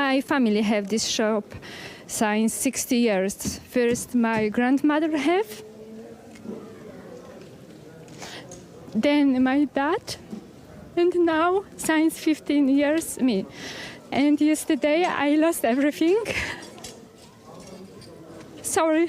my family have this shop since 60 years. First, my grandmother have, then my dad, and now since 15 years me. And yesterday I lost everything. Sorry.